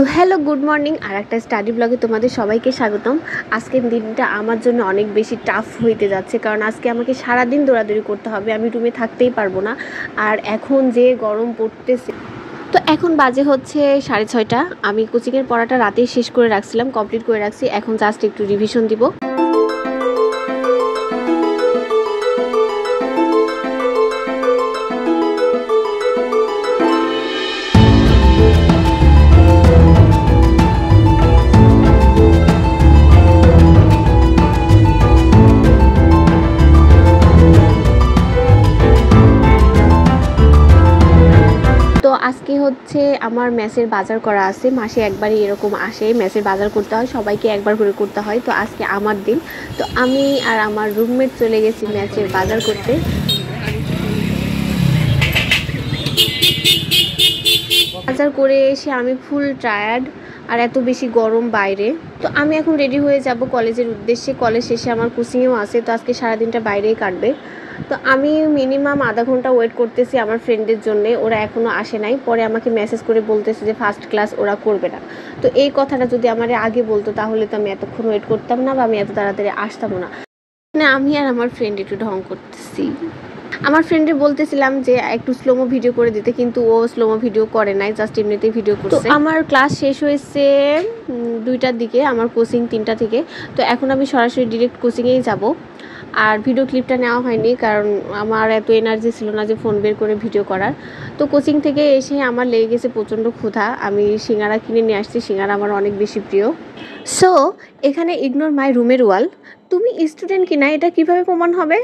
তো hello good morning আর একটা study ব্লগে তোমাদের সবাইকে স্বাগতম। আজকের দিনটা আমার জন্য অনেক বেশি টাফ হইতে যাচ্ছে, কারণ আজকে আমাকে সারাদিন দৌড়াদৌড়ি করতে হবে, আমি রুমে থাকতেই পারবো না। আর এখন যে গরম পড়তেছে, তো এখন বাজে হচ্ছে 6:30। আমি কোচিংয়ের পড়াটা রাতেই শেষ করে রাখছিলাম, কমপ্লিট করে রাখছি, এখন জাস্ট একটু রিভিশন দিব। তো আজকে হচ্ছে আমার মেসের বাজার করা আছে, মাসে একবারই এরকম আসে, মেসের বাজার করতে হয়, সবাইকে একবার করে করতে হয়। তো আজকে আমার দিন, তো আমি আর আমার রুমমেট চলে গেছি মেসের বাজার করতে। বাজার করে এসে আমি ফুল টায়ার্ড, আর এত বেশি গরম বাইরে। তো আমি এখন রেডি হয়ে যাব কলেজের উদ্দেশ্যে। কলেজ শেষে আমার কোচিংয়েও আছে, তো আজকে সারাদিনটা বাইরেই কাটবে। তো আমি মিনিমাম আধা ঘন্টা ওয়েট করতেছি আমার ফ্রেন্ডের জন্য, ওরা এখনও আসে নাই। পরে আমাকে মেসেজ করে বলতেছে যে ফার্স্ট ক্লাস ওরা করবে না। তো এই কথাটা যদি আমার আগে বলতো তাহলে তো আমি এতক্ষণ ওয়েট করতাম না, বা আমি এত তাড়াতাড়ি আসতাম না। আমি আর আমার ফ্রেন্ড একটু ঢং করতেছি। আমার ফ্রেন্ডে বলতেছিলাম যে একটু স্লোমো ভিডিও করে দিতে, কিন্তু ও স্লোমো ভিডিও করে নাই, জাস্ট এমনিতেই ভিডিও করছে। তো আমার ক্লাস শেষ হয়েছে 2টার দিকে, আমার কোচিং 3টা থেকে। তো এখন আমি সরাসরি ডিরেক্ট কোচিংয়েই যাব। আর ভিডিও ক্লিপটা নেওয়া হয়নি, কারণ আমার এত এনার্জি ছিল না যে ফোন বের করে ভিডিও করার। তো কোচিং থেকে এসে আমার লেগে গেছে প্রচণ্ড ক্ষুধা, আমি সিঙ্গারা কিনে নিয়ে আসছি, সিঙ্গারা আমার অনেক বেশি প্রিয়। সো এখানে ইগনোর মাই রুমের ওয়াল। তুমি স্টুডেন্ট কিনা এটা কিভাবে প্রমাণ হবে?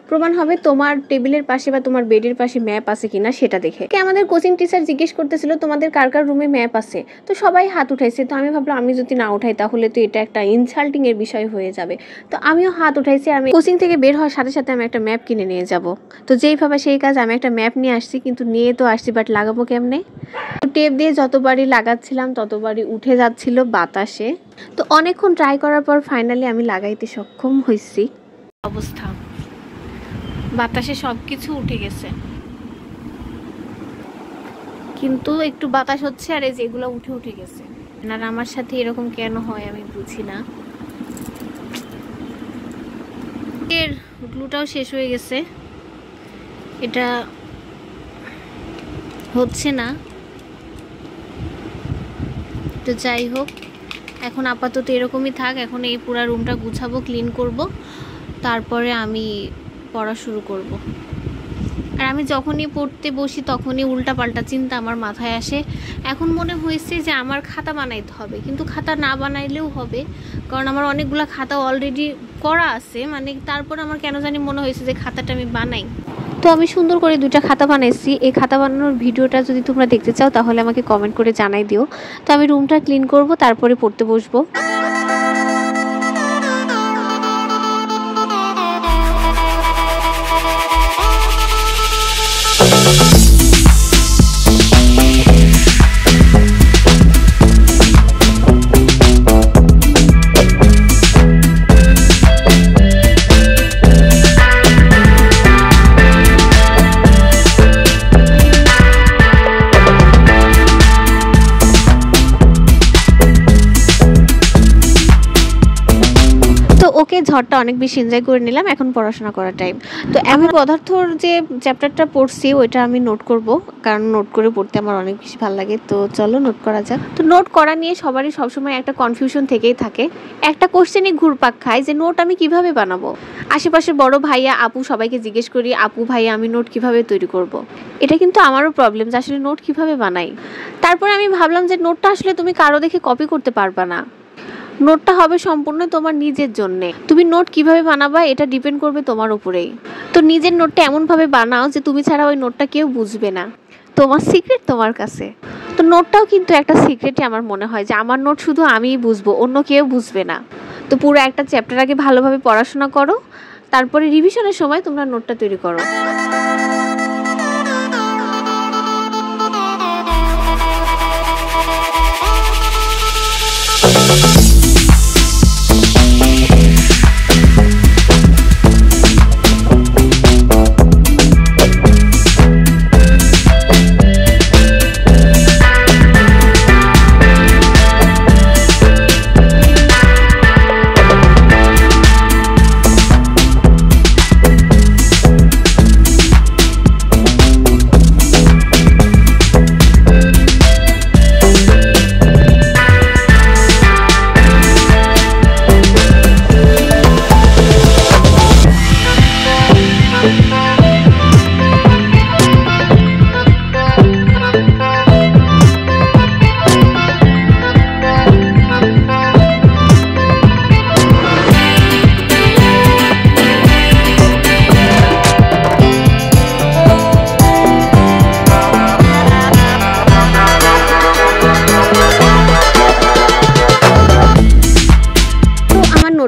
প্রমাণ হবে তোমার টেবিলের পাশে বা তোমার বেডের পাশে ম্যাপ আছে কিনা সেটা দেখে। আমাদের কোচিং টিচার জিজ্ঞেস করতেছিল তোমাদের কার কার রুমে ম্যাপ আছে, তো সবাই হাত উঠাইছে। তো আমি ভাবলাম আমি যদি না উঠাই তাহলে তো এটা একটা ইনসাল্টিং এর বিষয় হয়ে যাবে। তো আমিও হাত উঠাইছি। আমি কোচিং থেকে বের হওয়ার সাথে সাথে আমি একটা ম্যাপ কিনে নিয়ে যাব। তো যেইভাবে সেই কাজ, আমি একটা ম্যাপ নিয়ে আসছি, কিন্তু নিয়ে তো আসছি, বাট লাগাবো কেমনে? তো টেপ দিয়ে যতবারই লাগাচ্ছিলাম ততবারই উঠে যাচ্ছিল বাতাসে। তো অনেকক্ষণ ট্রাই করার পর ফাইনালি আমি লাগাইতে সক্ষম হয়েছি। অবস্থা, বাতাসে সব কিছু উঠে গেছে, কিন্তু একটু বাতাস হচ্ছে আর এই যেগুলো উঠে গেছে। আর আমার সাথে এরকম কেন হয় আমি বুঝি না। এর গ্লুটাও শেষ হয়ে গেছে, এটা হচ্ছে না। তো যাই হোক, এখন আপাতত এরকমই থাক। এখন এই পুরো রুমটা গুছাবো, ক্লিন করব, তারপরে আমি পড়া শুরু করব। আর আমি যখনই পড়তে বসি তখনই উল্টাপাল্টা চিন্তা আমার মাথায় আসে। এখন মনে হয়েছে যে আমার খাতা বানাইতে হবে, কিন্তু খাতা না বানাইলেও হবে, কারণ আমার অনেকগুলো খাতা অলরেডি করা আছে। মানে তারপর আমার কেন জানি মনে হয়েছে যে খাতাটা আমি বানাই। তো আমি সুন্দর করে 2টা খাতা বানাইছি। এই খাতা বানানোর ভিডিওটা যদি তোমরা দেখতে চাও তাহলে আমাকে কমেন্ট করে জানাই দিও। তো আমি রুমটা ক্লিন করব, তারপরে পড়তে বসবো। ওকে, ঝড়টা অনেক বেশি এনজয় করে নিলাম, এখন পড়াশোনা করার টাইম। তো আমি পদার্থর যে চ্যাপ্টারটা পড়ছি ওইটা আমি নোট করব, কারণ নোট করে পড়তে আমার অনেক বেশি ভালো লাগে। তো চলো নোট করা যাক। তো নোট করা নিয়ে সবারই সবসময় একটা কনফিউশন থেকেই থাকে, একটা কোশ্চেনই ঘুরপাক খায় যে নোট আমি কিভাবে বানাবো। আশেপাশে বড় ভাইয়া আপু সবাইকে জিজ্ঞেস করি, আপু ভাইয়া আমি নোট কিভাবে তৈরি করব। এটা কিন্তু আমারও প্রবলেম যে আসলে নোট কিভাবে বানাই। তারপরে আমি ভাবলাম যে নোটটা আসলে তুমি কারো দেখে কপি করতে পারবা না, নোটটা হবে সম্পূর্ণ তোমার নিজের জন্যে। তুমি নোট কিভাবে বানাবা এটা ডিপেন্ড করবে তোমার উপরেই। তো নিজের নোটটা এমনভাবে বানাও যে তুমি ছাড়া ওই নোটটা কেউ বুঝবে না, তোমার সিক্রেট তোমার কাছে। তো নোটটাও কিন্তু একটা সিক্রেটই আমার মনে হয়, যে আমার নোট শুধু আমিই বুঝবো, অন্য কেউ বুঝবে না। তো পুরো একটা চ্যাপ্টার আগে ভালোভাবে পড়াশোনা করো, তারপরে রিভিশনের সময় তোমরা নোটটা তৈরি করো।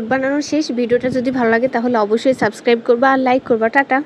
নোট বানানো শেষ। ভিডিওটা যদি ভালো লাগে তাহলে অবশ্যই সাবস্ক্রাইব করবা আর লাইক করবা। টাটা।